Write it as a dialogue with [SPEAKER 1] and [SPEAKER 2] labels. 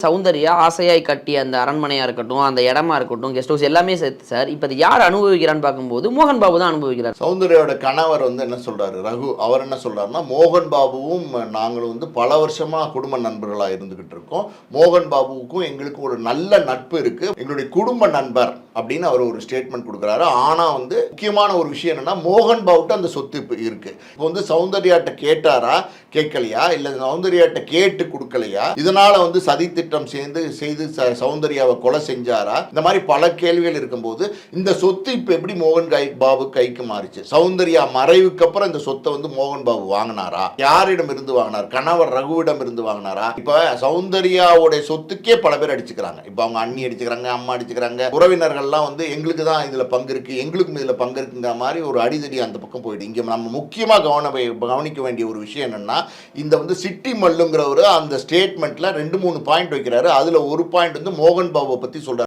[SPEAKER 1] சௌந்தர்யா ஆசையாய் கட்டிய அந்த அரண்மனையா இருக்கட்டும், அந்த இடமா இருக்கட்டும், கெஸ்ட் ஹவுஸ் எல்லாமே சேர்த்து சார். இப்ப இது யார் அனுபவிக்கிறான்னு பார்க்கும்போது மோகன் பாபு தான் அனுபவிக்கிறார்.
[SPEAKER 2] சௌந்தர்யாவோட கணவர் என்ன சொல்றாரு, ரகு. அவர் என்ன சொல்றாருன்னா, மோகன் பாபுவும் நாங்களும் பல வருஷமா குடும்ப நண்பர்களா இருந்துகிட்டு இருக்கோம். மோகன் பாபுவுக்கும் எங்களுக்கும் ஒரு நல்ல நட்பு இருக்கு, எங்களுடைய குடும்ப நண்பர் அப்படின்னு அவர் ஒரு ஸ்டேட்மெண்ட் கொடுக்குறாரு. ஆனா முக்கியமான ஒரு விஷயம் என்னன்னா, மோகன் பாபுட்டு அந்த சொத்து இருக்கு. இப்போ சௌந்தர்யாட்ட கேட்டாரா, கேட்கலையா, இல்ல சௌந்தர்யாட்ட கேட்டு கொடுக்கலையா, இதனால சதித்திட்டம் செய்து சௌந்தர்யாவை கொலை செஞ்சாரா, இந்த மாதிரி பல கேள்விகள் இருக்கும்போது இந்த சொத்து இப்ப எப்படி மோகன் பாபு கைக்கு மாறிச்சு? சௌந்தர்யா மறைவுக்கு அப்புறம் இந்த சொத்தை மோகன் பாபு வாங்கினாரா? யாரிடம் இருந்து வாங்கினார்? கணவர் ரகுவிடம் இருந்து வாங்கினாரா? இப்ப சௌந்தர்யாவுடைய சொத்துக்கே பல பேர் அடிச்சுக்கிறாங்க. இப்ப அவங்க அண்ணி அடிச்சுக்கிறாங்க, அம்மா அடிச்சுக்கிறாங்க, உறவினர்கள்லாம் எங்களுக்கு தான் இதுல பங்கு இருக்கு, எங்களுக்கும் இதுல பங்கு இருக்குங்கிற மாதிரி ஒரு அடிதடி அந்த பக்கம் போயிடு. இங்க நம்ம முக்கியமா கவனிக்க வேண்டிய ஒரு விஷயம் என்னன்னா, இந்த சிட்டி மல்லுங்கிறவரு அந்த ஸ்டேட்மெண்ட்ல 2-3 பாயிண்ட் வைக்கிறாரு. அதுல ஒரு பாயிண்ட் மோகன் பாபுவை பத்தி சொல்றாரு.